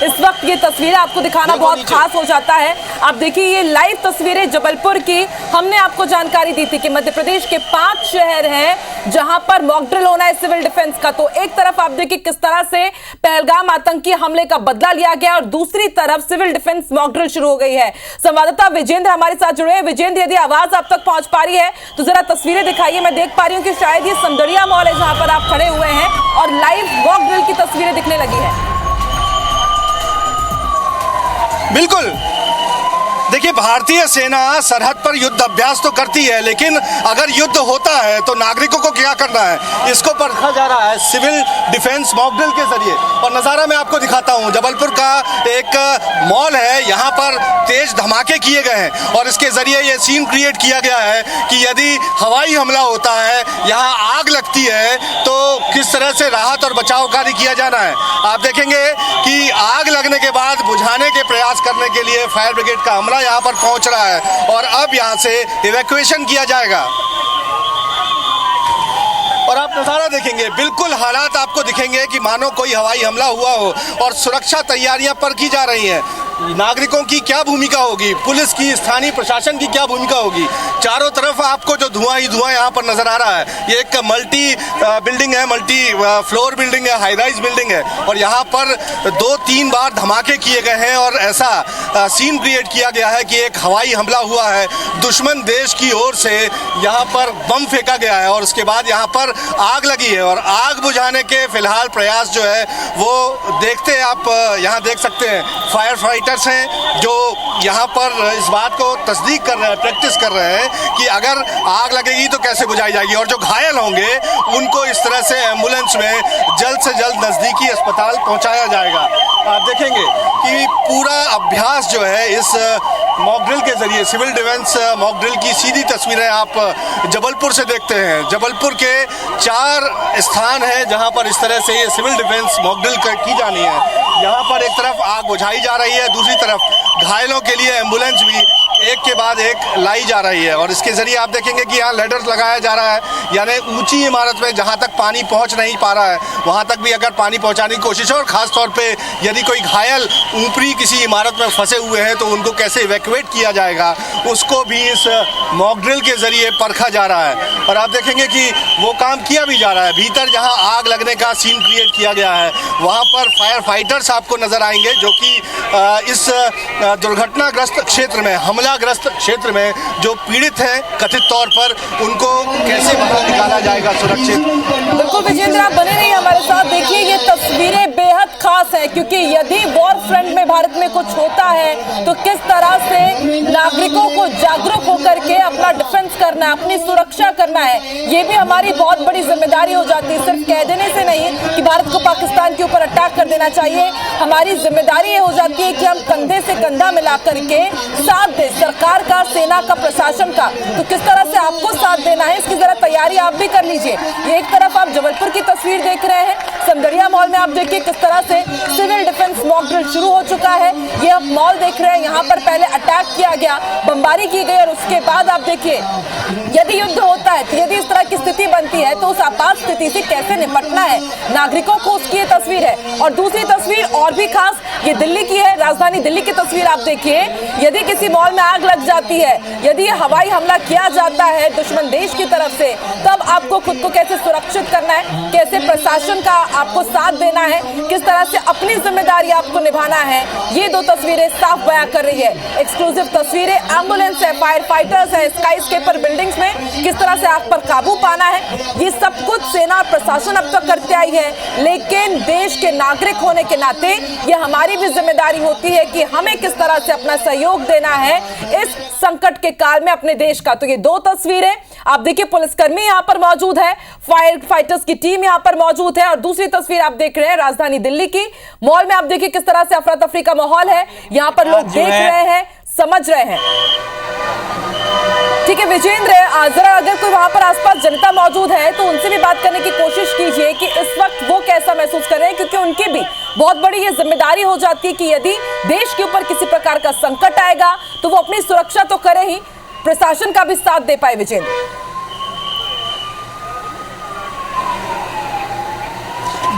इस वक्त ये तस्वीरें आपको दिखाना बहुत खास हो जाता है। आप देखिए ये लाइव तस्वीरें जबलपुर की। हमने आपको जानकारी दी थी कि मध्य प्रदेश के 5 शहर हैं जहां पर मॉक ड्रिल होना है सिविल डिफेंस का। तो एक तरफ आप देखिए किस तरह से पहलगाम आतंकी हमले का बदला लिया गया और दूसरी तरफ सिविल डिफेंस मॉक ड्रिल शुरू हो गई है। संवाददाता विजेंद्र हमारे साथ जुड़े हैं। विजेंद्र, यदि आवाज आप तक पहुंच पा रही है तो जरा तस्वीरें दिखाइए। मैं देख पा रही हूं कि शायद ये समदड़िया मॉल है जहां पर आप खड़े हुए हैं और लाइव मॉक ड्रिल की तस्वीरें दिखने लगी है। बिल्कुल, देखिए भारतीय सेना सरहद पर युद्ध अभ्यास तो करती है, लेकिन अगर युद्ध होता है तो नागरिकों को क्या करना है इसको परखा जा रहा है सिविल डिफेंस मॉक ड्रिल के जरिए। और नज़ारा मैं आपको दिखाता हूं, जबलपुर का एक मॉल है, यहां पर तेज धमाके किए गए हैं और इसके जरिए ये सीन क्रिएट किया गया है कि यदि हवाई हमला होता है, यहां आग लगती है तो किस तरह से राहत और बचाव कार्य किया जाना है। आप देखेंगे कि आग लगने के बाद बुझाने के प्रयास करने के लिए फायर ब्रिगेड का अमला यहाँ पर पहुंच रहा है और अब यहाँ से इवैक्यूएशन किया जाएगा। और आप नज़ारा देखेंगे, बिल्कुल हालात आपको दिखेंगे कि मानो कोई हवाई हमला हुआ हो और सुरक्षा तैयारियां पर की जा रही हैं। नागरिकों की क्या भूमिका होगी, पुलिस की, स्थानीय प्रशासन की क्या भूमिका होगी। चारों तरफ आपको जो धुआं ही धुआं यहाँ पर नजर आ रहा है, ये एक मल्टी बिल्डिंग है, मल्टी फ्लोर बिल्डिंग है, हाई राइज बिल्डिंग है और यहाँ पर 2-3 बार धमाके किए गए हैं और ऐसा सीन क्रिएट किया गया है कि एक हवाई हमला हुआ है, दुश्मन देश की ओर से यहाँ पर बम फेंका गया है और उसके बाद यहाँ पर आग लगी है और आग बुझाने के फिलहाल प्रयास जो है वो देखते हैं आप यहाँ देख सकते हैं। फायर फाइटर्स हैं जो यहाँ पर इस बात को तस्दीक कर रहे हैं, प्रैक्टिस कर रहे हैं कि अगर आग लगेगी तो कैसे बुझाई जाएगी और जो घायल होंगे उनको इस तरह से एम्बुलेंस में जल्द से जल्द नज़दीकी अस्पताल पहुँचाया जाएगा। आप देखेंगे कि पूरा अभ्यास जो है इस मॉक ड्रिल के जरिए, सिविल डिफेंस मॉक ड्रिल की सीधी तस्वीरें आप जबलपुर से देखते हैं। जबलपुर के 4 स्थान हैं जहां पर इस तरह से ये सिविल डिफेंस मॉक ड्रिल की जानी है। यहां पर एक तरफ आग बुझाई जा रही है, दूसरी तरफ घायलों के लिए एम्बुलेंस भी एक के बाद एक लाई जा रही है और इसके जरिए आप देखेंगे कि यहाँ लेडर लगाया जा रहा है, यानी ऊंची इमारत में जहाँ तक पानी पहुँच नहीं पा रहा है वहाँ तक भी अगर पानी पहुँचाने की कोशिश है और ख़ास तौर पे यदि कोई घायल ऊपरी किसी इमारत में फंसे हुए हैं तो उनको कैसे इवैक्यूएट किया जाएगा उसको भी इस मॉक ड्रिल के जरिए परखा जा रहा है। और आप देखेंगे कि वो काम किया भी जा रहा है। भीतर जहाँ आग लगने का सीन क्रिएट किया गया है वहाँ पर फायर फाइटर्स आपको नज़र आएंगे जो कि इस दुर्घटनाग्रस्त क्षेत्र में, हमलाग्रस्त क्षेत्र में जो पीड़ित हैं कथित तौर पर, उनको कैसे बाहर निकाला जाएगा सुरक्षित। बिल्कुल विजेंद्र, आप बने रहिए हमारे साथ। देखिए ये तस्वीरें बेहद खास है क्योंकि यदि वॉर फ्रंट में भारत में कुछ होता है तो किस तरह से नागरिकों को जागरूक होकर के अपना डिफेंस करना है, अपनी सुरक्षा करना है, ये भी हमारी बहुत बड़ी जिम्मेदारी हो जाती है। सिर्फ कह देने से नहीं कि भारत को पाकिस्तान के ऊपर अटैक कर देना चाहिए, हमारी जिम्मेदारी ये हो जाती है कि हम कंधे से कंधा मिला करके साथ दें सरकार का, सेना का, प्रशासन का। तो किस तरह से आपको साथ देना है इसकी जरा तैयारी आप भी कर लीजिए। ये एक तरफ आप जबलपुर की तस्वीर देख रहे हैं, समदड़िया मॉल में आप देखिए किस तरह से सिविल डिफेंस मॉक ड्रिल शुरू हो चुका है। ये आप मॉल देख रहे हैं, यहाँ पर पहले अटैक किया गया, बमबारी की गई और उसके बाद आप देखिए यदि युद्ध होता है तो यदि इस तरह की स्थिति बनती है तो उस आपात स्थिति से कैसे निपटना है नागरिकों को, उसकी ये तस्वीर है। और दूसरी तस्वीर और भी खास, ये दिल्ली की है, राजधानी दिल्ली की तस्वीर आप देखिए। यदि किसी मॉल में आग लग जाती है, यदि हवाई हमला किया जाता है दुश्मन देश की तरफ से, तब आपको खुद को कैसे सुरक्षित करना है, कैसे प्रशासन का आपको साथ देना है, किस तरह से अपनी जिम्मेदारी आपको निभाना है, ये 2 तस्वीरें साफ बयां कर रही है। एक्सक्लूसिव तस्वीरें, एम्बुलेंस है, फायर फाइटर्स है, स्काई स्केपर बिल्डिंग्स में किस तरह से आग पर काबू पाना है, ये सब कुछ सेना और प्रशासन अब तक करते आई है। लेकिन देश के नागरिक होने के नाते ये हमारी भी जिम्मेदारी होती है कि हमें किस तरह से अपना सहयोग देना है इस संकट के काल में अपने देश का। तो ये 2 तस्वीरें आप देखिए, पुलिसकर्मी यहाँ पर मौजूद है, फायर फाइटर्स की टीम यहाँ पर मौजूद है और दूसरी तस्वीर आप देख रहे हैं राजधानी दिल्ली की मॉल में। आप देखिए किस तरह से अफरा तफरी का माहौल है, यहाँ पर लोग देख रहे हैं, समझ रहे हैं। ठीक है विजेंद्र, जरा अगर कोई वहां पर आसपास जनता मौजूद है तो उनसे भी बात करने की कोशिश कीजिए कि इस वक्त वो कैसा महसूस कर रहे हैं, क्योंकि उनकी भी बहुत बड़ी ये जिम्मेदारी हो जाती है कि यदि देश के ऊपर किसी प्रकार का संकट आएगा तो वो अपनी सुरक्षा तो करे ही, प्रशासन का भी साथ दे पाए। विजेंद्र,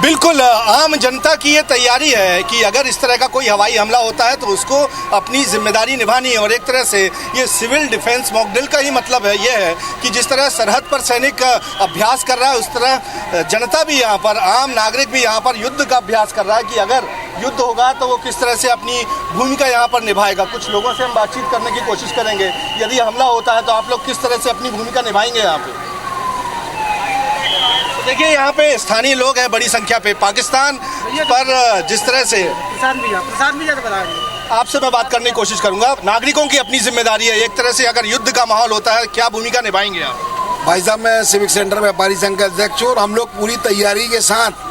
बिल्कुल आम जनता की ये तैयारी है कि अगर इस तरह का कोई हवाई हमला होता है तो उसको अपनी जिम्मेदारी निभानी है। और एक तरह से ये सिविल डिफेंस मॉक ड्रिल का ही मतलब है ये है कि जिस तरह सरहद पर सैनिक अभ्यास कर रहा है उस तरह जनता भी यहाँ पर, आम नागरिक भी यहाँ पर युद्ध का अभ्यास कर रहा है कि अगर युद्ध होगा तो वो किस तरह से अपनी भूमिका यहाँ पर निभाएगा। कुछ लोगों से हम बातचीत करने की कोशिश करेंगे, यदि हमला होता है तो आप लोग किस तरह से अपनी भूमिका निभाएंगे यहाँ पे। देखिए यहाँ पे स्थानीय लोग हैं बड़ी संख्या पे। पाकिस्तान पर जिस तरह से प्रसाद भी बताएंगे आपसे मैं बात करने की कोशिश करूंगा। नागरिकों की अपनी जिम्मेदारी है, एक तरह से अगर युद्ध का माहौल होता है क्या भूमिका निभाएंगे आप? भाई साहब, मैं सिविक सेंटर व्यापारी संघ का अध्यक्ष हूँ और हम लोग पूरी तैयारी के साथ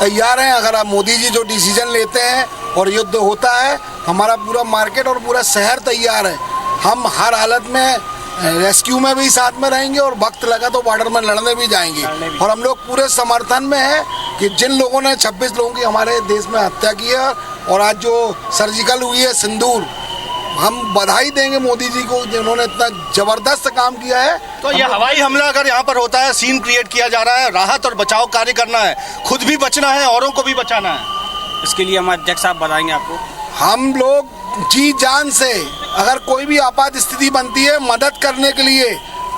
तैयार हैं। अगर आप मोदी जी जो डिसीजन लेते हैं और युद्ध होता है, हमारा पूरा मार्केट और पूरा शहर तैयार है। हम हर हालत में रेस्क्यू में भी साथ में रहेंगे और वक्त लगा तो बॉर्डर में लड़ने भी जाएंगे। और हम लोग पूरे समर्थन में हैं कि जिन लोगों ने 26 लोगों की हमारे देश में हत्या की है और आज जो सर्जिकल हुई है सिंदूर, हम बधाई देंगे मोदी जी को जिन्होंने इतना जबरदस्त काम किया है। तो ये हवाई हमला अगर यहाँ पर होता है, सीन क्रिएट किया जा रहा है, राहत और बचाव कार्य करना है, खुद भी बचना है, औरों को भी बचाना है, इसके लिए हमारे अध्यक्ष साहब बताएंगे आपको। हम लोग जी जान से अगर कोई भी आपात स्थिति बनती है मदद करने के लिए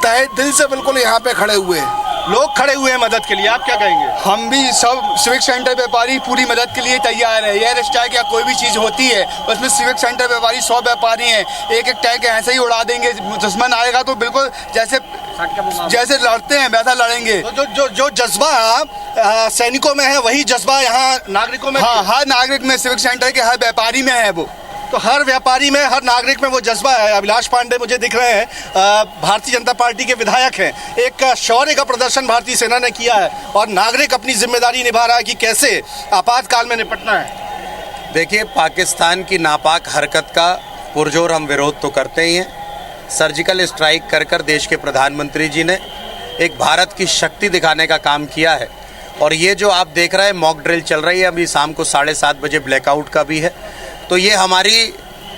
तहे दिल से बिल्कुल यहाँ पे खड़े हुए हैं। लोग खड़े हुए हैं मदद के लिए, आप क्या कहेंगे? हम भी सब सिविक सेंटर व्यापारी पूरी मदद के लिए तैयार है। एयर स्ट्राइक या कोई भी चीज़ होती है उसमें सिविक सेंटर व्यापारी 100 व्यापारी हैं, एक एक टैग ऐसे ही उड़ा देंगे। दुश्मन आएगा तो बिल्कुल जैसे लड़ते हैं वैसा लड़ेंगे। तो जो जज्बा सैनिकों में है वही जज्बा यहाँ नागरिकों में? हाँ, हर नागरिक में, सिविक सेंटर के हर व्यापारी में है वो। तो हर व्यापारी में, हर नागरिक में वो जज्बा है। अभिलाष पांडे मुझे दिख रहे हैं, भारतीय जनता पार्टी के विधायक हैं। एक शौर्य का प्रदर्शन भारतीय सेना ने किया है और नागरिक अपनी जिम्मेदारी निभा रहा है कि कैसे आपातकाल में निपटना है। देखिए, पाकिस्तान की नापाक हरकत का पुरजोर हम विरोध तो करते ही हैं। सर्जिकल स्ट्राइक कर कर देश के प्रधानमंत्री जी ने एक भारत की शक्ति दिखाने का काम किया है। और ये जो आप देख रहे हैं मॉक ड्रिल चल रही है, अभी शाम को 7:30 बजे ब्लैकआउट का भी है। तो ये हमारी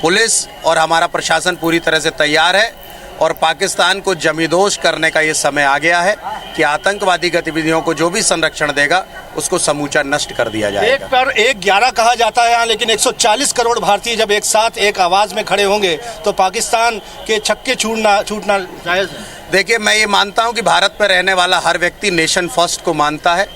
पुलिस और हमारा प्रशासन पूरी तरह से तैयार है और पाकिस्तान को जमींदोज करने का ये समय आ गया है कि आतंकवादी गतिविधियों को जो भी संरक्षण देगा उसको समूचा नष्ट कर दिया जाएगा। एक पर 1-11 कहा जाता है यहाँ, लेकिन 140 करोड़ भारतीय जब एक साथ एक आवाज़ में खड़े होंगे तो पाकिस्तान के छक्के छूटना जायज़ है। देखिए, मैं ये मानता हूँ कि भारत में रहने वाला हर व्यक्ति नेशन फर्स्ट को मानता है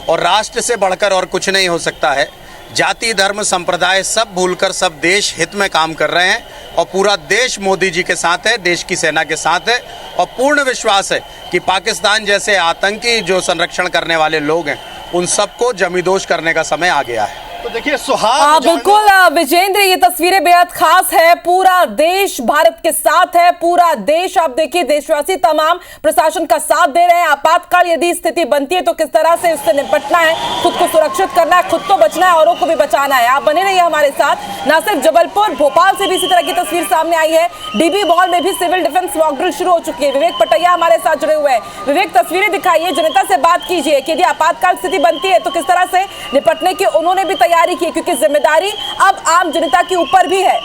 और राष्ट्र से बढ़कर और कुछ नहीं हो सकता है। जाति, धर्म, संप्रदाय सब भूलकर सब देश हित में काम कर रहे हैं और पूरा देश मोदी जी के साथ है, देश की सेना के साथ है। और पूर्ण विश्वास है कि पाकिस्तान जैसे आतंकी जो संरक्षण करने वाले लोग हैं उन सबको जमींदोज करने का समय आ गया है। तो देखिए सुहाग, बिल्कुल विजेंद्र, ये तस्वीरें बेहद खास है। पूरा देश भारत के साथ है, पूरा देश आप देखिए देशवासी तमाम प्रशासन का साथ दे रहे हैं। आपातकाल यदि स्थिति बनती है तो किस तरह से उससे निपटना है, खुद को सुरक्षित करना है, खुद तो बचना है, औरों को भी बचाना है। आप बने रहिए हमारे साथ। ना सिर्फ जबलपुर, भोपाल से भी इसी तरह की तस्वीर सामने आई है। डीबी मॉल में भी सिविल डिफेंस मॉक ड्रिल शुरू हो चुकी है। विवेक पटैया हमारे साथ जुड़े हुए हैं। विवेक, तस्वीरें दिखाइए, जनता से बात कीजिए कि यदि आपातकाल स्थिति बनती है तो किस तरह से निपटने की उन्होंने भी तैयारी की, क्योंकि जिम्मेदारी अब आम जनता के ऊपर भी है।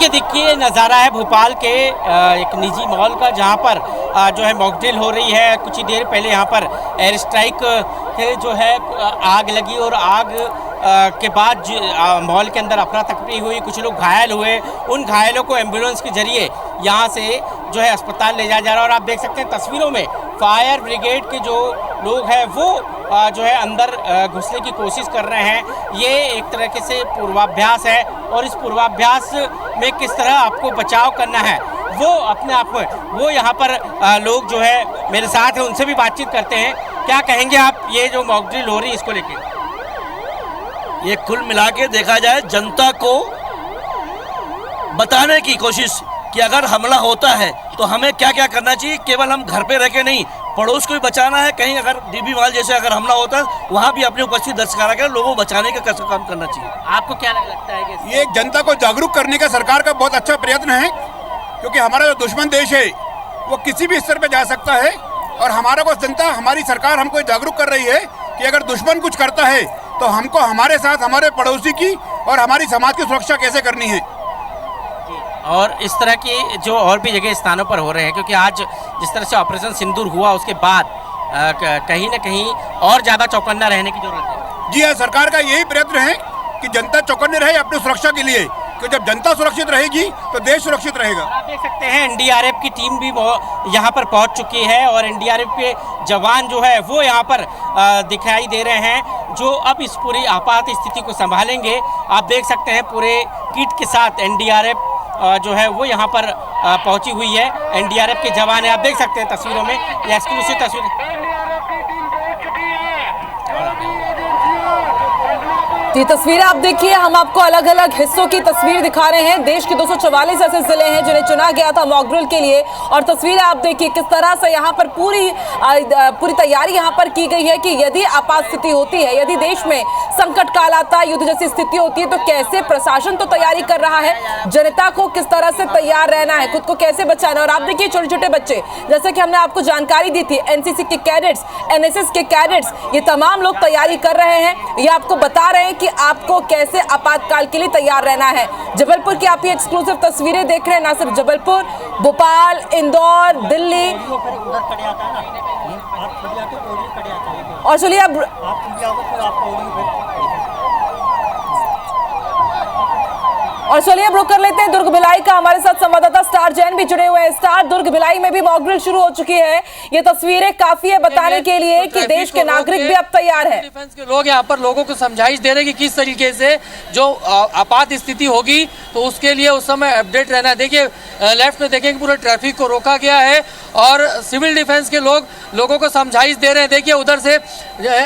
देखिए नज़ारा है भोपाल के एक निजी मॉल का, जहां पर जो है मॉक ड्रिल हो रही है। कुछ ही देर पहले यहां पर एयर स्ट्राइक जो है आग लगी और आग के बाद मॉल के अंदर अफरा तफरी हुई, कुछ लोग घायल हुए। उन घायलों को एम्बुलेंस के जरिए यहाँ से जो है अस्पताल ले जाया जा रहा है। और आप देख सकते हैं तस्वीरों में फायर ब्रिगेड के जो लोग हैं वो जो है अंदर घुसने की कोशिश कर रहे हैं। ये एक तरह से पूर्वाभ्यास है और इस पूर्वाभ्यास में किस तरह आपको बचाव करना है वो अपने आप में वो यहाँ पर लोग जो है मेरे साथ हैं, उनसे भी बातचीत करते हैं। क्या कहेंगे आप, ये जो मॉक ड्रिल हो रही है इसको लेके? ये कुल मिला के देखा जाए जनता को बताने की कोशिश कि अगर हमला होता है तो हमें क्या क्या करना चाहिए। केवल हम घर पे रह के नहीं, पड़ोस को भी बचाना है। कहीं अगर डीबी मॉल जैसे अगर हमला होता है वहाँ भी अपनी उपस्थिति दर्ज करा कर लोगों को बचाने का कैसे काम करना चाहिए। आपको क्या लगता है कि ये जनता को जागरूक करने का सरकार का बहुत अच्छा प्रयत्न है, क्योंकि हमारा जो दुश्मन देश है वो किसी भी स्तर पर जा सकता है। और हमारा को जनता, हमारी सरकार हमको जागरूक कर रही है कि अगर दुश्मन कुछ करता है तो हमको हमारे साथ हमारे पड़ोसी की और हमारी समाज की सुरक्षा कैसे करनी है। और इस तरह की जो और भी जगह स्थानों पर हो रहे हैं, क्योंकि आज जिस तरह से ऑपरेशन सिंदूर हुआ उसके बाद कहीं ना कहीं और ज़्यादा चौकन्ना रहने की जरूरत है। जी हाँ, सरकार का यही प्रयत्न है कि जनता चौकन्ने रहे अपनी सुरक्षा के लिए, कि जब जनता सुरक्षित रहेगी तो देश सुरक्षित रहेगा। आप देख सकते हैं एनडीआरएफ की टीम भी यहाँ पर पहुँच चुकी है और एनडीआरएफ के जवान जो है वो यहाँ पर दिखाई दे रहे हैं, जो अब इस पूरी आपात स्थिति को संभालेंगे। आप देख सकते हैं पूरे किट के साथ एनडीआरएफ जो है वो यहाँ पर पहुंची हुई है। एनडीआरएफ के जवान है, आप देख सकते हैं तस्वीरों में, ये एक्सक्लूसिव तस्वीर। ये तस्वीरें आप देखिए, हम आपको अलग अलग हिस्सों की तस्वीर दिखा रहे हैं। देश के 244 ऐसे जिले हैं जिन्हें चुना गया था मॉक ड्रिल के लिए, और तस्वीरें आप देखिए किस तरह से यहाँ पर पूरी तैयारी यहाँ पर की गई है कि यदि आपात स्थिति होती है, यदि देश में संकट काल आता है, युद्ध जैसी स्थिति होती है, तो कैसे प्रशासन तो तैयारी कर रहा है, जनता को किस तरह से तैयार रहना है, खुद को कैसे बचाना। और आप देखिए छोटे छोटे बच्चे, जैसे कि हमने आपको जानकारी दी थी, एनसीसी के कैडेट्स, एनएसएस के कैडेट्स, ये तमाम लोग तैयारी कर रहे हैं। ये आपको बता रहे हैं कि आपको कैसे आपातकाल के लिए तैयार रहना है। जबलपुर की आप ये एक्सक्लूसिव तस्वीरें देख रहे हैं, ना सिर्फ जबलपुर, भोपाल, इंदौर, दिल्ली। और चलिए अब रुक कर लेते हैं दुर्ग भिलाई का। हमारे साथ संवाददाता स्टार जैन भी जुड़े हुए हैं। स्टार, दुर्ग भिलाई में भी मॉक ड्रिल शुरू हो चुकी है। ये तस्वीरें काफी है बताने के लिए कि देश के नागरिक भी अब तैयार है। डिफेंस के लोग यहाँ पर लोगों को समझाइश दे रहे हैं कि किस तरीके से जो आपात स्थिति होगी तो उसके लिए उस समय अपडेट रहना है। देखिए लेफ्ट में देखेंगे पूरा ट्रैफिक को रोका गया है और सिविल डिफेंस के लोग लोगों को समझाइश दे रहे हैं। देखिए उधर से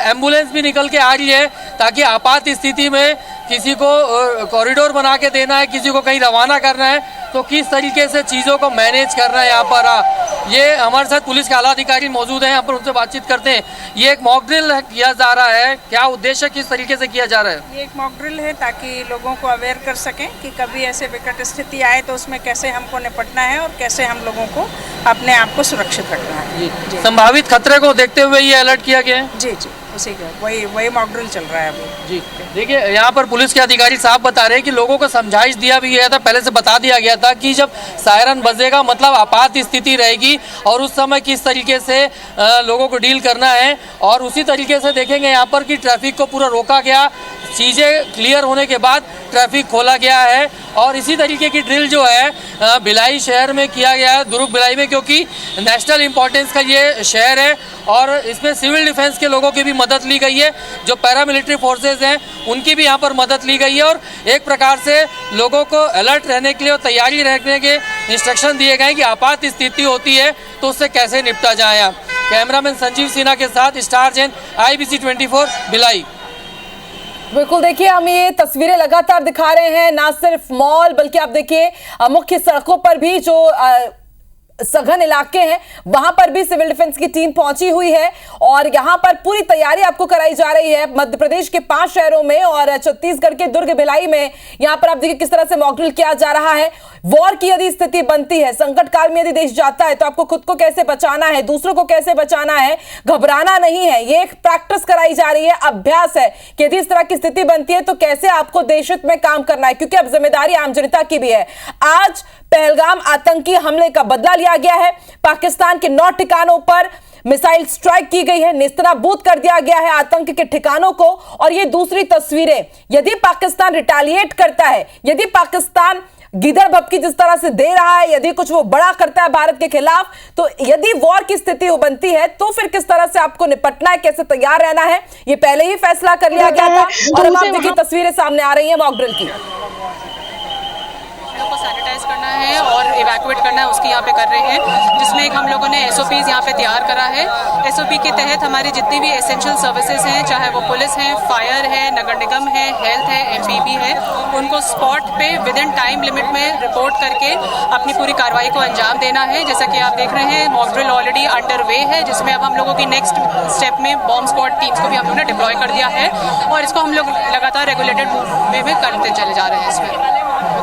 एम्बुलेंस भी निकल के आ रही है ताकि आपात स्थिति में किसी को कॉरिडोर बना के देना है, किसी को कहीं रवाना करना है, तो किस तरीके से चीज़ों को मैनेज करना है यहाँ पर। ये हमारे साथ पुलिस के आला अधिकारी मौजूद हैं, यहाँ पर उनसे बातचीत करते हैं। ये एक मॉक ड्रिल किया जा रहा है, क्या उद्देश्य किस तरीके से किया जा रहा है? ये एक मॉक ड्रिल है ताकि लोगों को अवेयर कर सकें कि कभी ऐसे विकट स्थिति आए तो उसमें कैसे हमको निपटना है और कैसे हम लोगों को अपने आप को सुरक्षित रखना है। जी। संभावित खतरे को देखते हुए ये अलर्ट किया गया है। जी, उसी का वही मॉक ड्रिल चल रहा है अभी। जी देखिए यहाँ पर पुलिस के अधिकारी साहब बता रहे हैं कि लोगों को समझाइश दिया भी गया था, पहले से बता दिया गया था कि जब सायरन बजेगा मतलब आपात स्थिति रहेगी और उस समय किस तरीके से लोगों को डील करना है। और उसी तरीके से देखेंगे यहाँ पर कि ट्रैफिक को पूरा रोका गया, चीज़ें क्लियर होने के बाद ट्रैफिक खोला गया है। और इसी तरीके की ड्रिल जो है भिलाई शहर में किया गया है, दुर्ग भिलाई में, क्योंकि नेशनल इम्पोर्टेंस का ये शहर है और इसमें सिविल डिफेंस के लोगों की भी मदद ली गई है, जो पैरामिलिट्री फोर्सेज हैं उनकी भी यहाँ पर मदद ली गई है। और एक प्रकार से लोगों को अलर्ट रहने के लिए और तैयारी रखने के इंस्ट्रक्शन दिए गए हैं कि आपात स्थिति होती है तो उससे कैसे निपटा जाए। कैमरामैन संजीव सिन्हा के साथ स्टार जैन, IBC 24 भिलाई। बिल्कुल, देखिए हम ये तस्वीरें लगातार दिखा रहे हैं, ना सिर्फ मॉल बल्कि आप देखिए मुख्य सड़कों पर भी जो सघन इलाके हैं वहां पर भी सिविल डिफेंस की टीम पहुंची हुई है और यहां पर पूरी तैयारी आपको कराई जा रही है। मध्य प्रदेश के 5 शहरों में और छत्तीसगढ़ के दुर्ग भिलाई में यहां पर आप देखिए किस तरह से मॉक ड्रिल किया जा रहा है। वॉर की यदि स्थिति बनती है, संकट काल में यदि देश जाता है तो आपको खुद को कैसे बचाना है, दूसरों को कैसे बचाना है, घबराना नहीं है। ये एक प्रैक्टिस कराई जा रही है, अभ्यास है कि यदि इस तरह की स्थिति बनती है तो कैसे आपको देश हित में काम करना है, क्योंकि अब जिम्मेदारी आम जनता की भी है। आज पहलगाम आतंकी हमले का बदला लिया गया है, पाकिस्तान के 9 ठिकानों पर मिसाइल स्ट्राइक की गई है, नेस्तनाबूद कर दिया गया है आतंक के ठिकानों को। और ये दूसरी तस्वीरें, यदि पाकिस्तान रिटेलिएट करता है, यदि पाकिस्तान गिदड़ भपकी जिस तरह से दे रहा है, यदि कुछ वो बड़ा करता है भारत के खिलाफ, तो यदि वॉर की स्थिति बनती है तो फिर किस तरह से आपको निपटना है, कैसे तैयार रहना है, ये पहले ही फैसला कर लिया गया था। और अब आप देखिए तस्वीरें सामने आ रही है मॉक ड्रिल की। को सैनिटाइज करना है और इवैक्यूएट करना है, उसकी यहाँ पे कर रहे हैं, जिसमें एक हम लोगों ने SOPs यहाँ पे तैयार करा है। SOP के तहत हमारी जितनी भी एसेंशियल सर्विसेज हैं, चाहे वो पुलिस है, फायर है, नगर निगम है, हेल्थ है, MPB है, उनको स्पॉट पे विद इन टाइम लिमिट में रिपोर्ट करके अपनी पूरी कार्रवाई को अंजाम देना है। जैसा कि आप देख रहे हैं mock drill already under way है, जिसमें अब हम लोगों की नेक्स्ट स्टेप में बॉम्ब स्क्वाड टीम्स को भी हम लोगों ने डिप्लॉय कर दिया है और इसको हम लोग लगातार रेगुलेटेड वे में करते चले जा रहे हैं। इसमें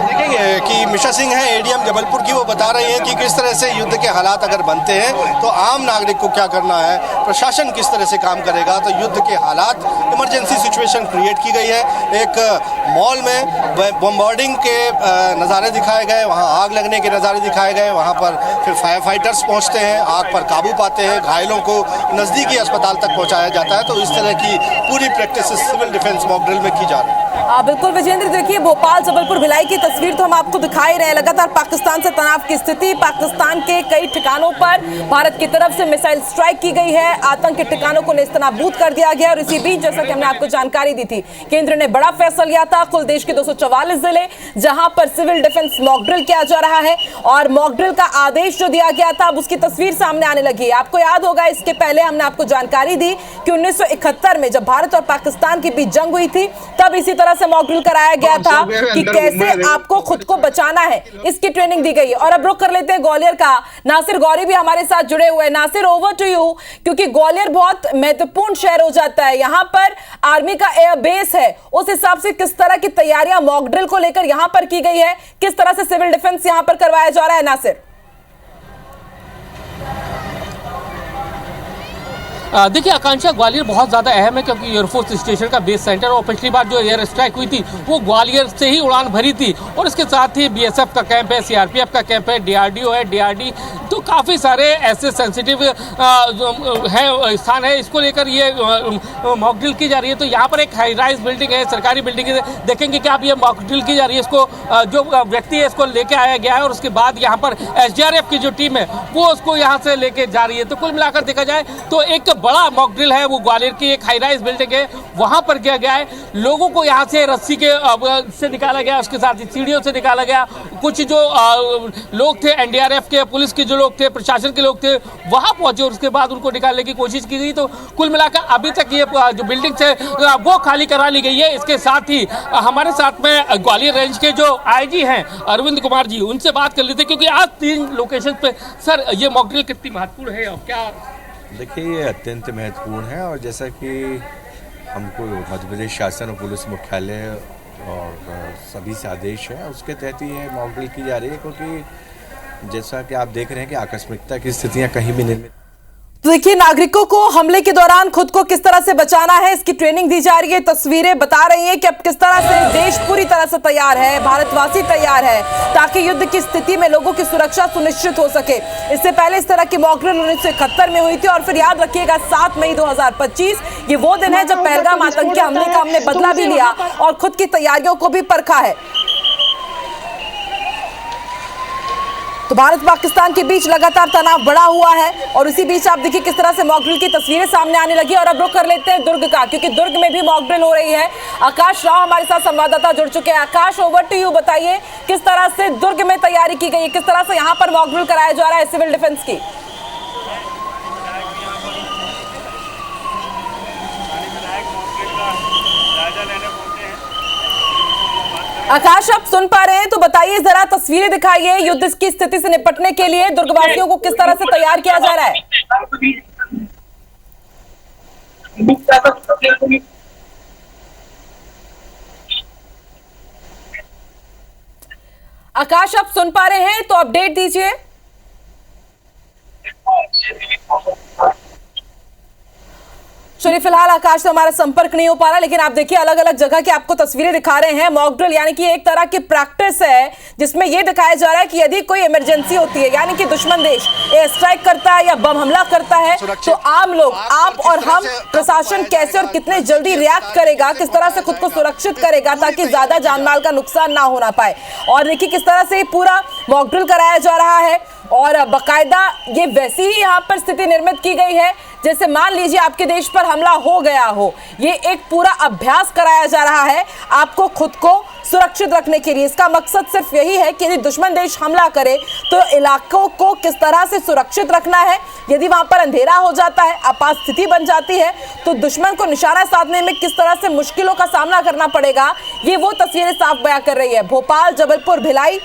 देखेंगे कि मिश्रा सिंह रीडिंग है एडीएम जबलपुर की, वो बता रही हैं कि किस तरह से युद्ध के हालात अगर बनते हैं तो आम नागरिक को क्या करना है, प्रशासन किस तरह से काम करेगा। तो युद्ध के हालात, इमरजेंसी सिचुएशन क्रिएट की गई है। एक मॉल में बॉम्बार्डिंग के नज़ारे दिखाए गए, वहाँ आग लगने के नज़ारे दिखाए गए, वहाँ पर फिर फायर फाइटर्स पहुँचते हैं, आग पर काबू पाते हैं, घायलों को नज़दीकी अस्पताल तक पहुँचाया जाता है। तो इस तरह की पूरी practice civil defence mock drill में की जा रही है। बिल्कुल विजेंद्र, देखिए भोपाल जबलपुर भिलाई की तस्वीर तो हम आपको दिखा ही रहे हैं। लगातार पाकिस्तान से तनाव की स्थिति, पाकिस्तान के कई ठिकानों पर भारत की तरफ से मिसाइल स्ट्राइक की गई है, आतंक के ठिकानों को नेस्तनाबूद कर दिया गया। और इसी बीच जैसा कि हमने आपको जानकारी दी थी, केंद्र ने बड़ा फैसला लिया था, कुल देश के 244 जिले जहां पर सिविल डिफेंस मॉक ड्रिल किया जा रहा है। और मॉक ड्रिल का आदेश जो दिया गया था, अब उसकी तस्वीर सामने आने लगी है। आपको याद होगा इसके पहले हमने आपको जानकारी दी कि 1971 में जब भारत और पाकिस्तान के बीच जंग हुई थी, तब इसी तरह से मॉक ड्रिल कराया गया था कि कैसे आपको खुद को बचाना है, इसकी ट्रेनिंग दी गई है। और अब रुख कर लेते हैं ग्वालियर का, नासिर गौरी भी हमारे साथ जुड़े हुए हैं। नासिर, ओवर टू यू, क्योंकि ग्वालियर बहुत महत्वपूर्ण शहर हो जाता है, यहाँ पर आर्मी का एयर बेस है, उस हिसाब से किस तरह की तैयारियां मॉक ड्रिल को लेकर यहाँ पर की गई है, किस तरह से सिविल डिफेंस यहाँ पर करवाया जा रहा है नासिर? देखिए आकांक्षा, ग्वालियर बहुत ज़्यादा अहम है क्योंकि एयरफोर्स स्टेशन का बेस सेंटर, और पिछली बार जो एयर स्ट्राइक हुई थी वो ग्वालियर से ही उड़ान भरी थी। और इसके साथ ही बीएसएफ का कैंप है, सीआरपीएफ का कैंप है, डीआरडीओ है, डीआरडी, तो काफ़ी सारे ऐसे सेंसिटिव है स्थान है, इसको लेकर ये मॉक ड्रिल की जा रही है। तो यहाँ पर एक हाई राइज बिल्डिंग है, सरकारी बिल्डिंग है, देखेंगे कि आप ये मॉक ड्रिल की जा रही है, इसको जो व्यक्ति है इसको लेके आया गया है, और उसके बाद यहाँ पर एसडीआरएफ की जो टीम है वो उसको यहाँ से लेके जा रही है। तो कुल मिलाकर देखा जाए तो एक बड़ा मॉक ड्रिल है, वो ग्वालियर की एक हाई राइज बिल्डिंग है, वहां पर किया गया है। लोगों को यहाँ से रस्सी के से निकाला गया, उसके साथ ही सीढ़ियों से निकाला गया। कुछ जो लोग थे एनडीआरएफ के, पुलिस के जो लोग थे, प्रशासन के लोग थे, वहां पहुंचे और उसके बाद उनको निकालने की कोशिश की गई। तो कुल मिलाकर अभी तक ये जो बिल्डिंग है वो खाली करा ली गई है। इसके साथ ही हमारे साथ में ग्वालियर रेंज के जो आईजी हैं अरविंद कुमार जी, उनसे बात कर लेते क्योंकि आज 3 लोकेशन पे सर ये मॉक ड्रिल कितनी महत्वपूर्ण है और क्या? देखिए ये अत्यंत महत्वपूर्ण है, और जैसा कि हमको मध्य प्रदेश शासन और पुलिस मुख्यालय और सभी से आदेश है, उसके तहत ही ये मॉक ड्रिल की जा रही है, क्योंकि जैसा कि आप देख रहे हैं कि आकस्मिकता की स्थितियां कहीं भी निर्मित। तो देखिए नागरिकों को हमले के दौरान खुद को किस तरह से बचाना है, इसकी ट्रेनिंग दी जा रही है। तस्वीरें बता रही हैं कि अब किस तरह से देश पूरी तरह से तैयार है, भारतवासी तैयार है, ताकि युद्ध की स्थिति में लोगों की सुरक्षा सुनिश्चित हो सके। इससे पहले इस तरह की मॉक ड्रिल 1971 में हुई थी, और फिर याद रखिएगा 7 मई 2025 ये वो दिन है जब पहलगाम आतंकी हमले का हमने बदला भी लिया और खुद की तैयारियों को भी परखा है। तो भारत पाकिस्तान के बीच लगातार तनाव बढ़ा हुआ है, और इसी बीच आप देखिए किस तरह से मॉक ड्रिल की तस्वीरें सामने आने लगी। और अब रुख कर लेते हैं दुर्ग का, क्योंकि दुर्ग में भी मॉक ड्रिल हो रही है। आकाश राव हमारे साथ संवाददाता जुड़ चुके हैं। आकाश, ओवर टू यू, बताइए किस तरह से दुर्ग में तैयारी की गई है, किस तरह से यहाँ पर मॉक ड्रिल कराया जा रहा है सिविल डिफेंस की? आकाश, आप सुन पा रहे हैं तो बताइए, जरा तस्वीरें दिखाइए, युद्ध की स्थिति से निपटने के लिए दुर्गवासियों को किस तरह से तैयार किया जा रहा है? आकाश, आप सुन पा रहे हैं तो अपडेट दीजिए। चलिए फिलहाल आकाश से हमारा संपर्क नहीं हो पा रहा, लेकिन आप देखिए अलग अलग जगह की आपको तस्वीरें दिखा रहे हैं। मॉक ड्रिल यानी कि एक तरह की प्रैक्टिस है जिसमें यह दिखाया जा रहा है कि यदि कोई इमरजेंसी होती है, यानी कि दुश्मन देश एयर स्ट्राइक करता है या बम हमला करता है, तो आम लोग, आप और हम, प्रशासन कैसे और कितने जल्दी रिएक्ट करेगा, किस तरह से खुद को सुरक्षित करेगा ताकि ज्यादा जानमाल का नुकसान ना होना पाए। और देखिए किस तरह से पूरा मॉक ड्रिल कराया जा रहा है, और बाकायदा ये वैसी ही यहाँ पर स्थिति निर्मित की गई है जैसे मान लीजिए आपके देश पर हमला हो गया हो। ये एक पूरा अभ्यास कराया जा रहा है आपको खुद को सुरक्षित रखने के लिए। इसका मकसद सिर्फ यही है कि यदि दुश्मन देश हमला करे तो इलाकों को किस तरह से सुरक्षित रखना है। यदि वहां पर अंधेरा हो जाता है, आपात स्थिति बन जाती है, तो दुश्मन को निशाना साधने में किस तरह से मुश्किलों का सामना करना पड़ेगा, ये वो तस्वीरें साफ बयां कर रही है। भोपाल, जबलपुर, भिलाई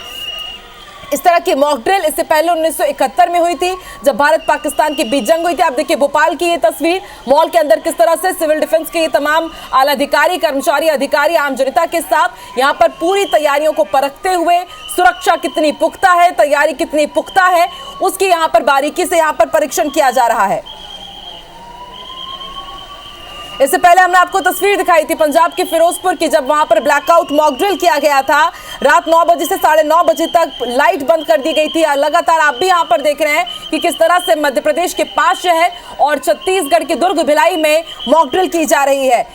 इस तरह की मॉक ड्रिल इससे पहले 1971 में हुई थी जब भारत पाकिस्तान के बीच जंग हुई थी। आप देखिए भोपाल की ये तस्वीर, मॉल के अंदर किस तरह से सिविल डिफेंस के ये तमाम आला अधिकारी, कर्मचारी, अधिकारी आम जनता के साथ यहां पर पूरी तैयारियों को परखते हुए, सुरक्षा कितनी पुख्ता है, तैयारी कितनी पुख्ता है, उसकी यहां पर बारीकी से यहां पर परीक्षण किया जा रहा है। इससे पहले हमने आपको तस्वीर दिखाई थी पंजाब के फिरोजपुर की, जब वहां पर ब्लैकआउट मॉक ड्रिल किया गया था। रात 9 बजे से 9:30 बजे तक लाइट बंद कर दी गई थी। लगातार आप भी यहां पर देख रहे हैं कि किस तरह से मध्य प्रदेश के 5 शहर और छत्तीसगढ़ के दुर्ग भिलाई में मॉक ड्रिल की जा रही है।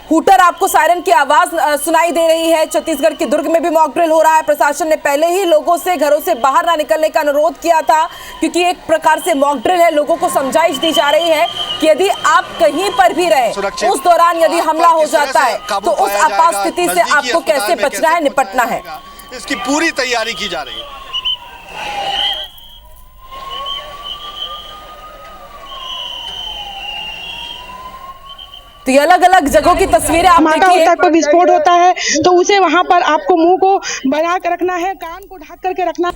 हूटर आपको सायरन की आवाज सुनाई दे रही है। छत्तीसगढ़ के दुर्ग में भी मॉक ड्रिल हो रहा है। प्रशासन ने पहले ही लोगों से घरों से बाहर ना निकलने का अनुरोध किया था, क्योंकि एक प्रकार से मॉक ड्रिल है। लोगों को समझाइश दी जा रही है कि यदि आप कहीं पर भी रहे, उस दौरान यदि हमला हो जाता है तो उस आपात स्थिति से आपको कैसे बचना है, निपटना है, इसकी पूरी तैयारी की जा रही है। तो ये अलग अलग जगहों की तस्वीरें आप देखिए। कोई विस्फोट होता है तो उसे वहां पर आपको मुंह को बना कर रखना है, कान को ढक करके रखना।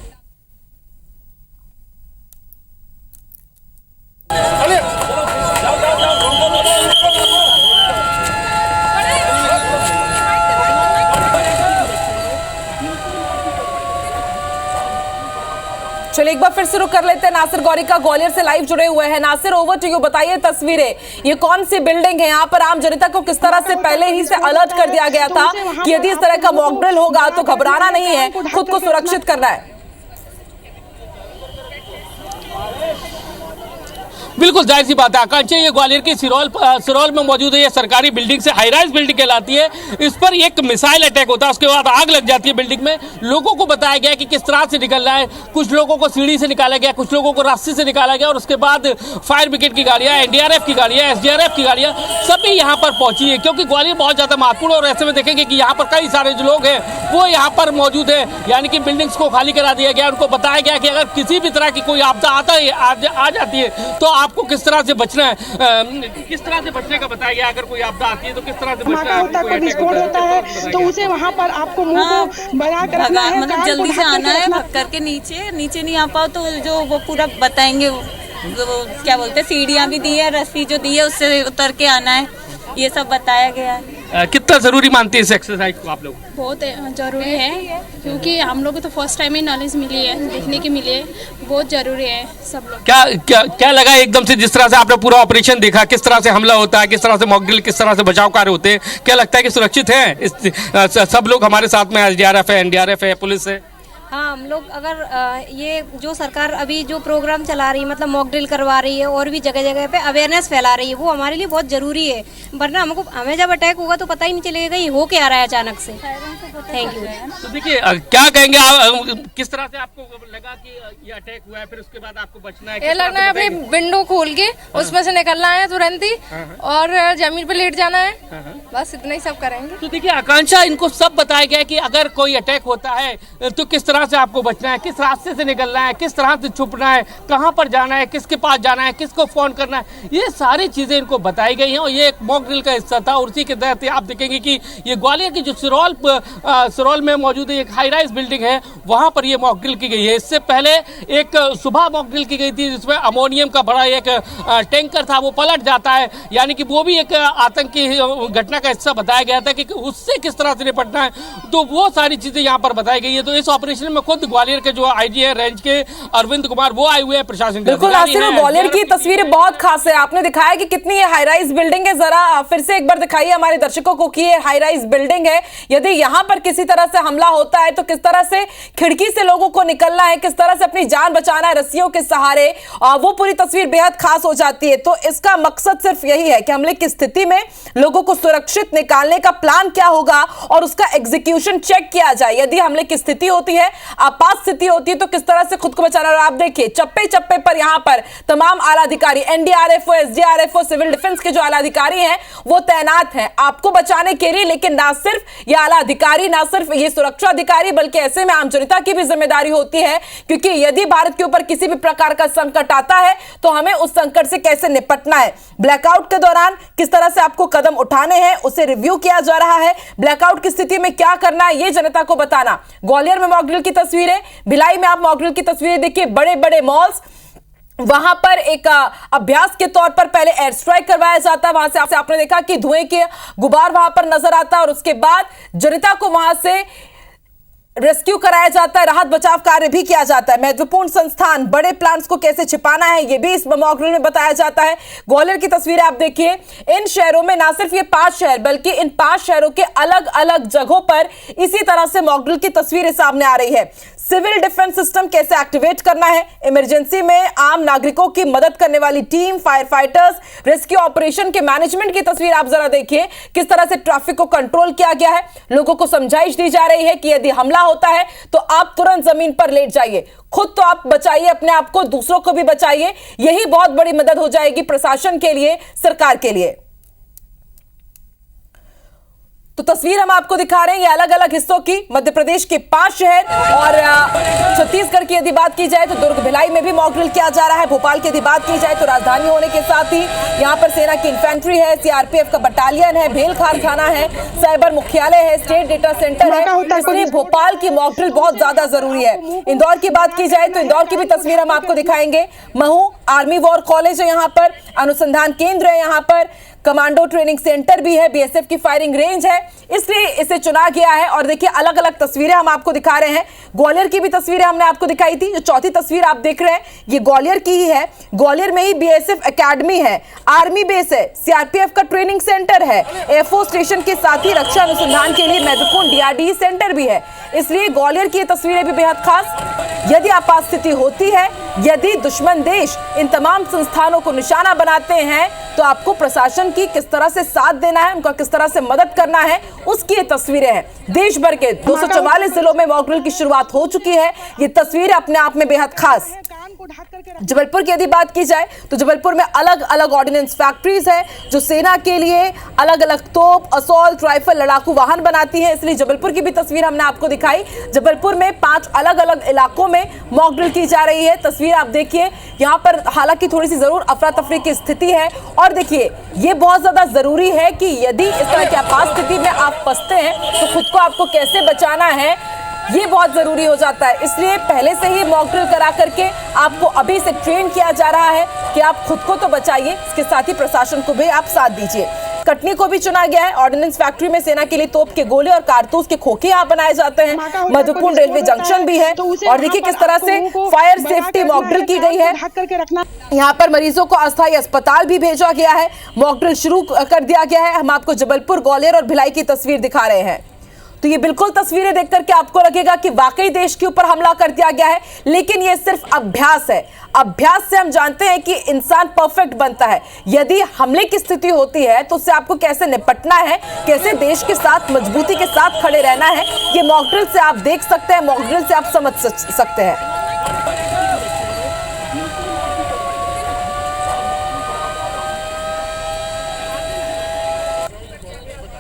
चलिए एक बार फिर शुरू कर लेते हैं। नासिर गौरी का ग्वालियर से लाइव जुड़े हुए हैं। Nasir, over to you. बताइए तस्वीरें, ये कौन सी बिल्डिंग है? यहाँ पर आम जनता को किस तरह से पहले ही से अलर्ट कर दिया गया था कि यदि इस तरह का मॉक ड्रिल होगा तो घबराना नहीं है, खुद को सुरक्षित करना है। बिल्कुल जाहिर सी बात है आकांक्षा, ये ग्वालियर की सिरोल में मौजूद है। ये सरकारी बिल्डिंग से हाई राइज बिल्डिंग कहलाती है। इस पर एक मिसाइल अटैक होता है, उसके बाद आग लग जाती है बिल्डिंग में। लोगों को बताया गया कि किस तरह से निकलना है। कुछ लोगों को सीढ़ी से निकाला गया, कुछ लोगों को रास्ते से निकाला गया, और उसके बाद फायर ब्रिगेड की गाड़ियाँ, NDRF की गाड़ियाँ, SDRF की गाड़ियाँ सभी यहाँ पर पहुंची है, क्योंकि ग्वालियर बहुत ज़्यादा महत्वपूर्ण। और ऐसे में देखेंगे कि यहाँ पर कई सारे जो लोग हैं वो यहाँ पर मौजूद है, यानी कि बिल्डिंग्स को खाली करा दिया गया। उनको बताया गया कि अगर किसी भी तरह की कोई आपदा आ जाती है तो आपको किस तरह से बचना है, किस तरह से बचने का बताया गया। अगर कोई आपदा आती है तो किस तरह से बचना है। कोई विस्फोट होता है तो उसे वहां पर आपको मुंह को बना कर रखना है, मतलब जल्दी से आना है, भाग करके नीचे नहीं आ पाओ तो जो वो पूरा बताएंगे, वो क्या बोलते हैं, सीढ़ियाँ भी दी है, रस्सी जो दी है उससे उतर के आना है, ये सब बताया गया है। कितना जरूरी मानती है इस एक्सरसाइज को आप लोग? बहुत जरूरी है, क्योंकि हम लोग को तो फर्स्ट टाइम ही नॉलेज मिली है, देखने की मिली है, बहुत जरूरी है सब लोग। क्या लगा एकदम से जिस तरह से आपने पूरा ऑपरेशन देखा, किस तरह से हमला होता है, किस तरह से मॉक ड्रिल, किस तरह से बचाव कार्य होते हैं, क्या लगता है कि सुरक्षित है सब लोग? हमारे साथ में SDRF है, NDRF है, पुलिस है। हाँ, हम लोग अगर ये जो सरकार अभी जो प्रोग्राम चला रही है, मतलब मॉक ड्रिल करवा रही है और भी जगह जगह पे अवेयरनेस फैला रही है, वो हमारे लिए बहुत ज़रूरी है। वरना हमें जब अटैक होगा तो पता ही नहीं चलेगा ये हो क्या रहा है अचानक से। Thank you. तो देखिए क्या कहेंगे किस तरह से आपको लगा कि ये अटैक हुआ है, फिर उसके बाद आपको बचना है? ये लगना है अपनी विंडो खोल के उसमें से निकलना है तुरंत ही, और जमीन पे लेट जाना है, बस इतना ही सब करेंगे। तो देखिए आकांक्षा, इनको सब बताया गया कि अगर कोई अटैक होता है तो किस तरह से आपको बचना है, किस रास्ते से निकलना है, किस तरह से छुपना है, कहाँ पर जाना है, किसके पास जाना है, किसको फोन करना है, ये सारी चीजें इनको बताई गई हैं। और ये एक मॉक ड्रिल का हिस्सा था, और उसी के तहत आप देखेंगे कि ये ग्वालियर की जो सिरोल में मौजूद एक हाई राइज बिल्डिंग है, वहां पर ये मॉक ड्रिल की गई है। इससे पहले एक सुबह मॉक ड्रिल की गई थी, जिसमें अमोनियम का बड़ा एक टैंकर था, वो पलट जाता है, यानी कि वो भी एक आतंकी घटना का हिस्सा बताया गया था कि उससे किस तरह से निपटना है। तो वो सारी चीजें यहाँ पर बताई गई है। तो इस ऑपरेशन में खुद ग्वालियर के जो IG है रेंज के अरविंद कुमार, वो आए हुए हैं, प्रशासन के बिल्कुल। ग्वालियर की तस्वीरें बहुत खास है। आपने दिखाया कि कितनी ये हाई राइज बिल्डिंग है, जरा फिर से एक बार दिखाइए हमारे दर्शकों को कि ये हाई राइज बिल्डिंग है। यदि यहाँ पर किसी तरह से हमला होता है तो किस तरह से खिड़की से लोगों को निकलना है, किस तरह से अपनी जान बचाना है रस्सियों के सहारे, वो पूरी तस्वीर बेहद खास हो जाती है। तो इसका मकसद सिर्फ यही है कि हमले की स्थिति में लोगों को सुरक्षित निकालने का प्लान क्या होगा और उसका एग्जीक्यूशन चेक किया जाए। यदि हमले की स्थिति होती है, आपात स्थिति होती है, तो किस तरह से खुद को बचाना। और आप देखिए चप्पे चप्पे पर यहाँ पर तमाम आला अधिकारी, NDRF हो, SDRF हो, सिविल डिफेंस के जो आला अधिकारी हैं वो तैनात हैं आपको बचाने के लिए। लेकिन ना सिर्फ ये आला अधिकारी, ना सिर्फ ये सुरक्षा अधिकारी, बल्कि ऐसे में आम जनता की भी जिम्मेदारी होती है, क्योंकि यदि भारत के ऊपर किसी भी प्रकार का संकट आता है तो हमें उस संकट से कैसे निपटना है। ब्लैकआउट के दौरान किस तरह से आपको कदम उठाने हैं उसे रिव्यू किया जा रहा है। ब्लैकआउट की स्थिति में क्या करना है ये जनता को बताना। ग्वालियर में मॉक ड्रिल की तस्वीरें, भिलाई में आप मॉक ड्रिल की तस्वीरें देखिए, बड़े बड़े मॉल्स, वहां पर एक अभ्यास के तौर पर पहले एयर स्ट्राइक करवाया जाता है, वहां से आपने देखा कि धुएं के गुबार वहां पर नजर आता है और उसके बाद जनता को वहां से रेस्क्यू कराया जाता है, राहत बचाव कार्य भी किया जाता है। महत्वपूर्ण संस्थान, बड़े प्लांट्स को कैसे छिपाना है ये भी इस मॉक ड्रिल में बताया जाता है। ग्वालियर की तस्वीरें आप देखिए, इन शहरों में ना सिर्फ ये 5 शहर बल्कि इन 5 शहरों के अलग अलग जगहों पर इसी तरह से मॉक ड्रिल की तस्वीरें सामने आ रही है। सिविल डिफेंस सिस्टम कैसे एक्टिवेट करना है, इमरजेंसी में आम नागरिकों की मदद करने वाली team, fire fighters, rescue operation के मैनेजमेंट की तस्वीर आप जरा देखिए, किस तरह से ट्रैफिक को कंट्रोल किया गया है। लोगों को समझाइश दी जा रही है कि यदि हमला होता है तो आप तुरंत जमीन पर लेट जाइए, खुद तो आप बचाइए अपने आप को, दूसरों को भी बचाइए। यही बहुत बड़ी मदद हो जाएगी प्रशासन के लिए, सरकार के लिए। तो तस्वीर हम आपको दिखा रहे हैं ये अलग अलग हिस्सों की, मध्य प्रदेश के 5 शहर और छत्तीसगढ़ की यदि बात की जाए तो दुर्ग भिलाई में भी मॉक ड्रिल किया जा रहा है। भोपाल की यदि बात की जाए तो राजधानी होने के साथ ही यहाँ पर सेना की इन्फेंट्री है, सीआरपीएफ का बटालियन है, भेल कारखाना है, साइबर मुख्यालय है, स्टेट डेटा सेंटर है, इसलिए भोपाल की मॉक ड्रिल बहुत ज्यादा जरूरी है। इंदौर की बात की जाए तो इंदौर की भी तस्वीर हम आपको दिखाएंगे। महू आर्मी वॉर कॉलेज है, यहाँ पर अनुसंधान केंद्र है, यहाँ पर कमांडो ट्रेनिंग सेंटर भी है, बीएसएफ की फायरिंग रेंज है, इसलिए इसे चुना गया है। और देखिए अलग अलग तस्वीरें हम आपको दिखा रहे हैं। ग्वालियर की भी तस्वीरें हमने आपको दिखाई थी, जो चौथी तस्वीर आप देख रहे हैं ये ग्वालियर की ही है। ग्वालियर में ही बीएसएफ एकेडमी है, आर्मी बेस है, सीआरपीएफ का ट्रेनिंग सेंटर है, एयरफोर्स स्टेशन के साथ ही रक्षा अनुसंधान के लिए महत्वपूर्ण डीआरडीई सेंटर भी है, इसलिए ग्वालियर की ये तस्वीरें भी बेहद खास। यदि आपात स्थिति होती है, यदि दुश्मन देश इन तमाम संस्थानों को निशाना बनाते हैं तो आपको प्रशासन की किस तरह से साथ देना है, उनका किस तरह से मदद करना है, उसकी ये तस्वीरें हैं। देश भर के 244 जिलों में मॉक ड्रिल की शुरुआत हो चुकी है। ये तस्वीर अपने आप में बेहद खास। जबलपुर की यदि बात की जाए तो जबलपुर में अलग अलग ऑर्डिनेंस फैक्ट्रीज है जो सेना के लिए अलग अलग तोप, असॉल्ट राइफल, लड़ाकू वाहन बनाती है, इसलिए जबलपुर की भी तस्वीर हमने आपको दिखाई। जबलपुर में 5 अलग अलग इलाकों में मॉक ड्रिल की जा रही है। तस्वीर आप देखिए, यहाँ पर हालांकि थोड़ी सी जरूर अफरा तफरी की स्थिति है और देखिए ये बहुत ज्यादा जरूरी है कि यदि इस तरह की आपात स्थिति में आप फंसते हैं तो खुद को आपको कैसे बचाना है ये बहुत जरूरी हो जाता है। इसलिए पहले से ही मॉक ड्रिल करा करके आपको अभी से ट्रेन किया जा रहा है कि आप खुद को तो बचाइए, इसके साथ ही प्रशासन को भी आप साथ दीजिए। कटनी को भी चुना गया है, ऑर्डिनेंस फैक्ट्री में सेना के लिए तोप के गोले और कारतूस के खोखे यहाँ बनाए जाते हैं। महत्वपूर्ण रेलवे जंक्शन भी है और देखिए किस तरह से फायर सेफ्टी मॉक ड्रिल की गई है। यहाँ पर मरीजों को अस्थायी अस्पताल भी भेजा गया है, मॉक ड्रिल शुरू कर दिया गया है। हम आपको जबलपुर, ग्वालियर और भिलाई की तस्वीर दिखा रहे हैं। तो ये बिल्कुल तस्वीरें देख करके आपको लगेगा कि वाकई देश के ऊपर हमला कर दिया गया है, लेकिन ये सिर्फ अभ्यास है। अभ्यास से हम जानते हैं कि इंसान परफेक्ट बनता है। यदि हमले की स्थिति होती है तो उससे आपको कैसे निपटना है, कैसे देश के साथ मजबूती के साथ खड़े रहना है, ये मॉक ड्रिल से आप देख सकते हैं, मॉक ड्रिल से आप समझ सकते हैं।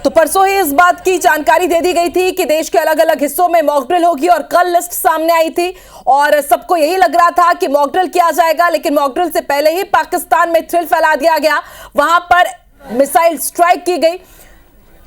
तो परसों ही इस बात की जानकारी दे दी गई थी कि देश के अलग अलग हिस्सों में मॉक ड्रिल होगी और कल लिस्ट सामने आई थी और सबको यही लग रहा था कि मॉक ड्रिल किया जाएगा, लेकिन मॉक ड्रिल से पहले ही पाकिस्तान में थ्रिल फैला दिया गया। वहां पर मिसाइल स्ट्राइक की गई,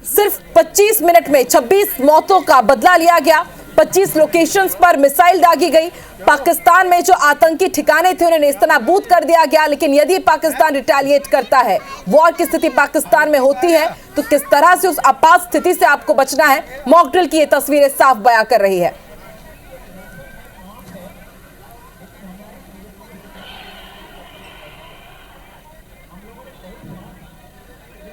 सिर्फ 25 मिनट में 26 मौतों का बदला लिया गया। 25 लोकेशंस पर मिसाइल दागी गई। पाकिस्तान में जो आतंकी ठिकाने थे उन्हें नेस्तनाबूद कर दिया गया। लेकिन यदि पाकिस्तान रिटेलिएट करता है, वॉर की स्थिति पाकिस्तान में होती है, तो किस तरह से उस आपात स्थिति से आपको बचना है, मॉक ड्रिल की ये तस्वीरें साफ बयां कर रही है।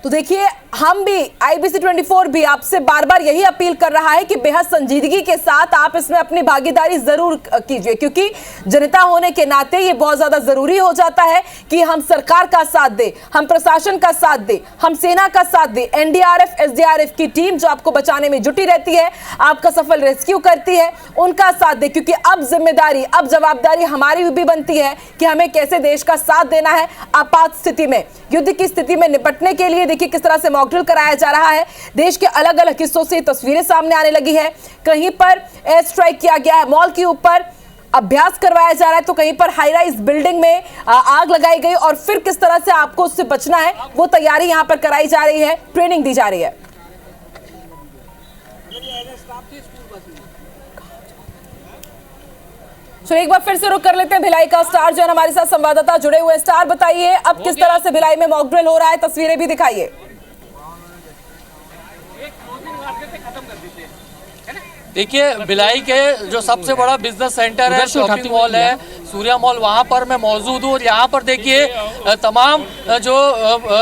तो देखिए, हम भी IBC 24 भी आपसे बार बार यही अपील कर रहा है कि बेहद संजीदगी के साथ आप इसमें अपनी भागीदारी जरूर कीजिए, क्योंकि जनता होने के नाते ये बहुत ज्यादा जरूरी हो जाता है कि हम सरकार का साथ दें, हम प्रशासन का साथ दें, हम सेना का साथ दें। NDRF, SDRF की टीम जो आपको बचाने में जुटी रहती है, आपका सफल रेस्क्यू करती है, उनका साथ दें, क्योंकि अब जिम्मेदारी, अब जवाबदारी हमारी भी बनती है कि हमें कैसे देश का साथ देना है आपात स्थिति में। युद्ध की स्थिति में निपटने के लिए देखिए किस तरह से मॉक ड्रिल कराया जा रहा है। देश के अलग अलग हिस्सों से तस्वीरें सामने आने लगी है। कहीं पर एयर स्ट्राइक किया गया है, मॉल के ऊपर अभ्यास करवाया जा रहा है, तो कहीं पर हाई राइज बिल्डिंग में आग लगाई गई और फिर किस तरह से आपको उससे बचना है वो तैयारी यहां पर कराई जा रही है, ट्रेनिंग दी जा रही है। चलिए एक बार फिर से रुक कर लेते हैं भिलाई का। स्टार जो है हमारे साथ संवाददाता जुड़े हुए हैं। स्टार, बताइए अब किस तरह से भिलाई में मॉक ड्रिल हो रहा है, तस्वीरें भी दिखाइए। देखिए, भिलाई के जो सबसे बड़ा बिजनेस सेंटर है, शॉपिंग मॉल है सूर्या मॉल, वहाँ पर मैं मौजूद हूँ और यहाँ पर देखिए तमाम जो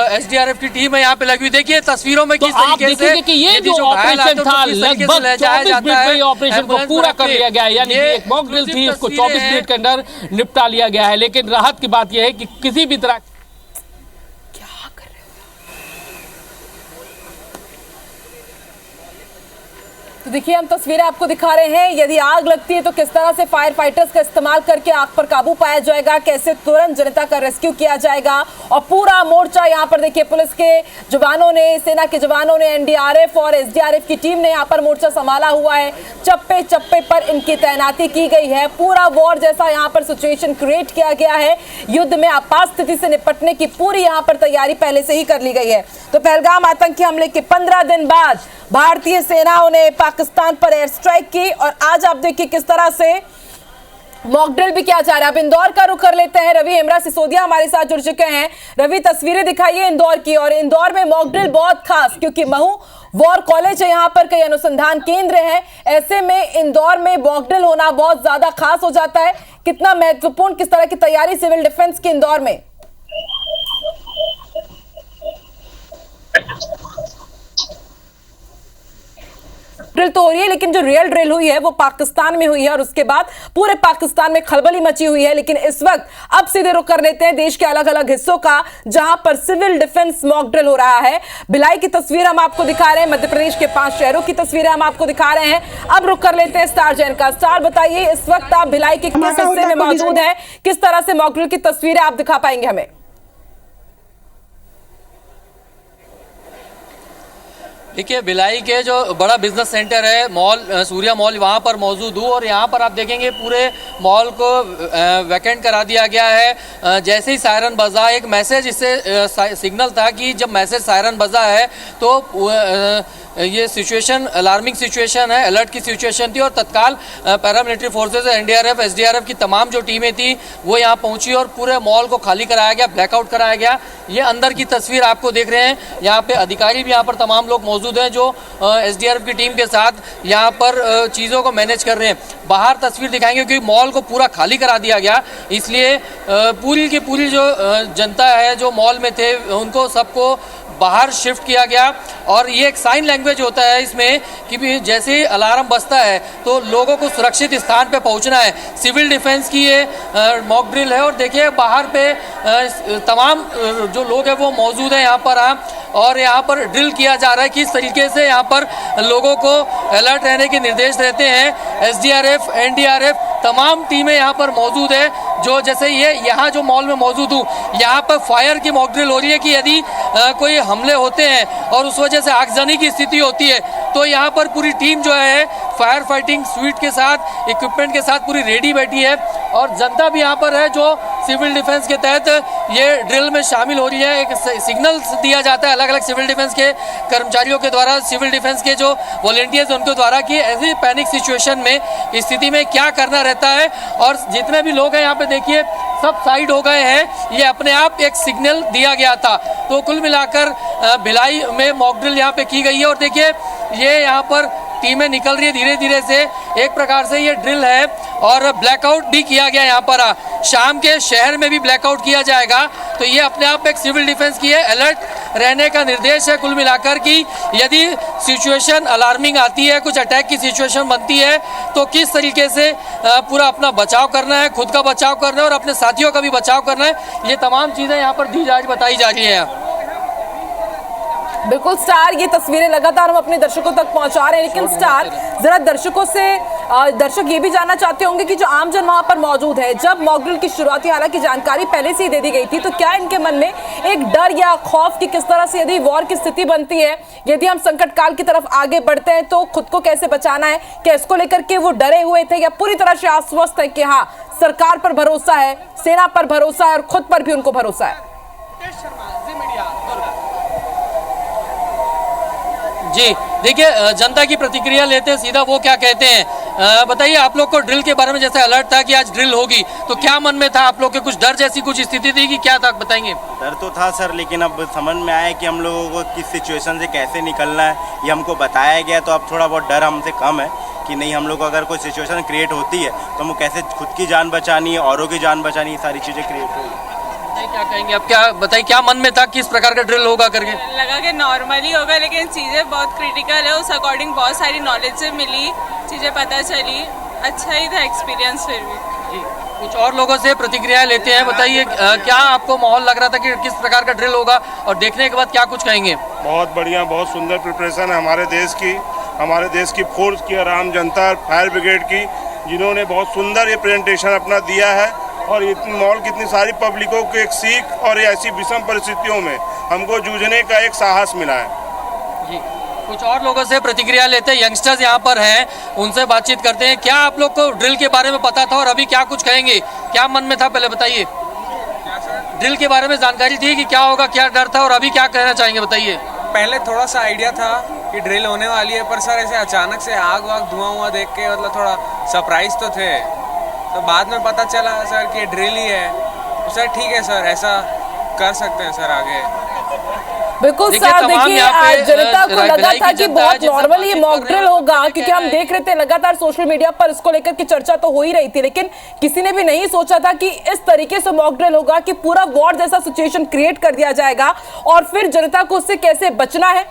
एसडीआरएफ की टीम है यहाँ पे लगी हुई। देखिए तस्वीरों में किस तरीके से कि ये जो ऑपरेशन था लगभग 24 मिनट में ऑपरेशन को पूरा कर लिया गया है, यानी कि एक मॉक ड्रिल थी, इसको 24 मिनट के अंदर निपटा लिया गया है। लेकिन राहत की बात यह है कि किसी भी तरह तो देखिए हम तस्वीरें आपको दिखा रहे हैं। यदि आग लगती है तो किस तरह से फायर फाइटर्स का इस्तेमाल करके आग पर काबू पाया जाएगा, कैसे तुरंत जनता का रेस्क्यू किया जाएगा। और पूरा मोर्चा यहाँ पर देखिए पुलिस के जवानों ने, सेना के जवानों ने, एनडीआरएफ और एसडीआरएफ की टीम ने यहाँ पर मोर्चा संभाला हुआ है। चप्पे चप्पे पर इनकी तैनाती की गई है। पूरा वॉर जैसा यहाँ पर सिचुएशन क्रिएट किया गया है। युद्ध में आपात स्थिति से निपटने की पूरी यहाँ पर तैयारी पहले से ही कर ली गई है। तो पहलगाम आतंकी हमले के 15 दिन बाद भारतीय सेनाओं ने पाकिस्तान पर एयर स्ट्राइक की और आज आप देखिए किस तरह से मॉक ड्रिल भी किया जा रहा है। अब इंदौर का रुख कर लेते हैं। रवि हेमरा सिसोदिया हमारे साथ जुड़ चुके हैं। रवि, तस्वीरें दिखाइए इंदौर की। और इंदौर में मॉक ड्रिल बहुत खास, क्योंकि महू वॉर कॉलेज है, यहाँ पर कई अनुसंधान केंद्र हैं। ऐसे में इंदौर में मॉक ड्रिल होना बहुत ज्यादा खास हो जाता है। कितना महत्वपूर्ण, किस तरह की तैयारी सिविल डिफेंस की इंदौर में? ड्रिल तो हो रही है, लेकिन जो रियल ड्रिल हुई है वो पाकिस्तान में हुई है और उसके बाद पूरे पाकिस्तान में खलबली मची हुई है। लेकिन इस वक्त अब सीधे रुख कर लेते हैं देश के अलग अलग हिस्सों का, जहां पर सिविल डिफेंस मॉक ड्रिल हो रहा है। भिलाई की तस्वीर हम आपको दिखा रहे हैं, मध्य प्रदेश के 5 शहरों की तस्वीरें हम आपको दिखा रहे हैं। अब रुख कर लेते हैं स्टार जैन का। स्टार, बताइए इस वक्त आप भिलाई के किस हिस्से में मौजूद है, किस तरह से मॉक ड्रिल की तस्वीरें आप दिखा पाएंगे हमें? देखिए, भिलाई के जो बड़ा बिजनेस सेंटर है मॉल, सूर्या मॉल, वहाँ पर मौजूद हूँ और यहाँ पर आप देखेंगे पूरे मॉल को वैकेंट करा दिया गया है। जैसे ही सायरन बजा, एक मैसेज इससे सिग्नल था कि जब मैसेज सायरन बजा है तो ये सिचुएशन अलार्मिंग सिचुएशन है, अलर्ट की सिचुएशन थी और तत्काल पैरामिलिट्री फोर्सेज, एनडीआरएफ, एसडीआरएफ की तमाम जो टीमें थी वो यहाँ पहुँची और पूरे मॉल को खाली कराया गया, ब्लैकआउट कराया गया। ये अंदर की तस्वीर आपको देख रहे हैं। यहाँ पे अधिकारी भी यहाँ पर तमाम लोग मौजूद हैं जो एसडीआरएफ की टीम के साथ यहाँ पर चीज़ों को मैनेज कर रहे हैं। बाहर तस्वीर दिखाएंगे क्योंकि मॉल को पूरा खाली करा दिया गया, इसलिए पूरी की पूरी जो जनता है जो मॉल में थे उनको सबको बाहर शिफ्ट किया गया। और ये एक साइन लैंग्वेज होता है इसमें कि जैसे ही अलार्म बजता है तो लोगों को सुरक्षित स्थान पे पहुंचना है। सिविल डिफेंस की ये मॉक ड्रिल है और देखिए बाहर पे तमाम जो लोग हैं वो मौजूद हैं यहाँ पर और यहाँ पर ड्रिल किया जा रहा है किस तरीके से यहाँ पर लोगों को अलर्ट रहने के निर्देश रहते हैं। एसडीआरएफ, एनडीआरएफ तमाम टीमें यहाँ पर मौजूद है। जो जैसे ये यहाँ जो मॉल में मौजूद हूँ, यहाँ पर फायर की मॉक ड्रिल हो रही है कि यदि कोई हमले होते हैं और उस वजह से आगजनी की स्थिति होती है तो यहाँ पर पूरी टीम जो है फायर फाइटिंग स्वीट के साथ, इक्विपमेंट के साथ पूरी रेडी बैठी है और जनता भी यहाँ पर है जो सिविल डिफेंस के तहत ये ड्रिल में शामिल हो रही है। एक सिग्नल दिया जाता है अलग अलग सिविल डिफेंस के कर्मचारियों के द्वारा, सिविल डिफेंस के जो वॉलंटियर्स उनके द्वारा कि ऐसी पैनिक सिचुएशन में, स्थिति में क्या करना रहता है। और जितने भी लोग हैं यहाँ पे देखिए सब साइड हो गए हैं, ये अपने आप एक सिग्नल दिया गया था। तो कुल मिलाकर भिलाई में मॉक ड्रिल यहाँ पे की गई है और देखिए ये यहाँ पर टीमें निकल रही है धीरे धीरे से। एक प्रकार से ये ड्रिल है और ब्लैकआउट भी किया गया यहाँ पर। शाम के शहर में भी ब्लैकआउट किया जाएगा। तो ये अपने आप एक सिविल डिफेंस की है, अलर्ट रहने का निर्देश है कुल मिलाकर कि यदि सिचुएशन अलार्मिंग आती है, कुछ अटैक की सिचुएशन बनती है तो किस तरीके से पूरा अपना बचाव करना है, खुद का बचाव करना है और अपने साथियों का भी बचाव करना है। ये तमाम चीज़ें यहाँ पर बताई जा रही हैं। बिल्कुल स्टार, ये तस्वीरें लगातार हम अपने दर्शकों तक पहुंचा रहे हैं, लेकिन स्टार जरा दर्शकों से दर्शक ये भी जानना चाहते होंगे कि जो आमजन वहां पर मौजूद है, जब मॉक ड्रिल की शुरुआती हालांकि जानकारी पहले से ही दे दी गई थी, तो क्या इनके मन में एक डर या खौफ की किस तरह से यदि वॉर की स्थिति बनती है, यदि हम संकट काल की तरफ आगे बढ़ते हैं तो खुद को कैसे बचाना है, क्या इसको लेकर के वो डरे हुए थे या पूरी तरह से आश्वस्त है कि हाँ सरकार पर भरोसा है, सेना पर भरोसा है और खुद पर भी उनको भरोसा है? जी देखिए, जनता की प्रतिक्रिया लेते हैं सीधा वो क्या कहते हैं। बताइए, आप लोग को ड्रिल के बारे में जैसे अलर्ट था कि आज ड्रिल होगी, तो क्या मन में था आप लोग के? कुछ डर जैसी कुछ स्थिति थी कि क्या था, बताएंगे? डर तो था सर, लेकिन अब समझ में आया कि हम लोगों को किस सिचुएशन से कैसे निकलना है, ये हमको बताया गया, तो अब थोड़ा बहुत डर हमसे कम है कि नहीं, हम लोग को अगर कोई सिचुएशन क्रिएट होती है तो हमको कैसे खुद की जान बचानी है, औरों की जान बचानी है, सारी चीज़ें क्रिएट होगी। क्या कहेंगे आप? क्या बताइए, क्या मन में था, किस प्रकार का ड्रिल होगा करके? लगा कि नॉर्मली होगा, लेकिन चीज़ें बहुत क्रिटिकल है, उस अकॉर्डिंग बहुत सारी नॉलेज से मिली, चीज़ें पता चली, अच्छा ही था एक्सपीरियंस। फिर भी कुछ और लोगों से प्रतिक्रिया लेते हैं। बताइए, क्या आपको माहौल लग रहा था कि किस प्रकार का ड्रिल होगा, और देखने के बाद क्या कुछ कहेंगे? बहुत बढ़िया, बहुत सुंदर प्रिपरेशन है हमारे देश की फोर्स की और आम जनता, फायर ब्रिगेड की, जिन्होंने बहुत सुंदर ये प्रेजेंटेशन अपना दिया है, और इतनी मॉल कितनी सारी पब्लिकों को एक सीख और ऐसी विषम परिस्थितियों में हमको जूझने का एक साहस मिला है। जी, कुछ और लोगों से प्रतिक्रिया लेते हैं, यंगस्टर्स यहाँ पर हैं, उनसे बातचीत करते हैं। क्या आप लोग को ड्रिल के बारे में पता था और अभी क्या कुछ कहेंगे, क्या मन में था, पहले बताइए? ड्रिल के बारे में जानकारी थी कि क्या होगा, क्या डर था, और अभी क्या कहना चाहेंगे, बताइए? पहले थोड़ा सा आइडिया था कि ड्रिल होने वाली है, पर सर ऐसे अचानक से आग वाग धुआं देख के मतलब थोड़ा सरप्राइज तो थे, तो बाद में पता चला सर कि ड्रिल ही है। तो सर ठीक है सर, ऐसा कर सकते हैं सर आगे। बिल्कुल सर, देखिए जनता को लगा था कि बहुत नॉर्मली मॉक ड्रिल होगा, क्योंकि हम देख रहे थे लगातार सोशल मीडिया पर इसको लेकर की चर्चा तो हो ही रही थी, लेकिन किसी ने भी नहीं सोचा था कि इस तरीके से मॉक ड्रिल होगा कि पूरा वॉर जैसा सिचुएशन क्रिएट कर दिया जाएगा, और फिर जनता को उससे कैसे बचना है,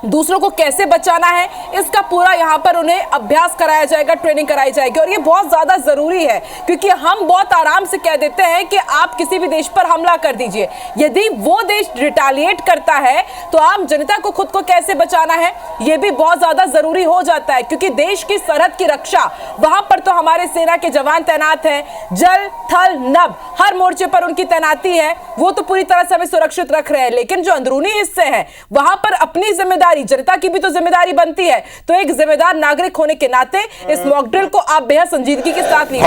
दूसरों को कैसे बचाना है, इसका पूरा यहाँ पर उन्हें अभ्यास कराया जाएगा, ट्रेनिंग कराई जाएगी। और ये बहुत ज्यादा जरूरी है, क्योंकि हम बहुत आराम से कह देते हैं कि आप किसी भी देश पर हमला कर दीजिए, यदि वो देश रिटालिएट करता है तो आम जनता को खुद को कैसे बचाना है, ये भी बहुत ज्यादा जरूरी हो जाता है, क्योंकि देश की सरहद की रक्षा वहां पर तो हमारे सेना के जवान तैनात हैं, जल थल नभ हर मोर्चे पर उनकी तैनाती है, वो तो पूरी तरह से हमें सुरक्षित रख रहे हैं, लेकिन जो अंदरूनी हिस्से हैं वहां पर अपनी जिम्मेदारी, जनता की भी तो जिम्मेदारी बनती है। तो एक जिम्मेदार नागरिक होने के नाते इस मॉक ड्रिल को आप बेहद संजीदगी के साथ लीजिए।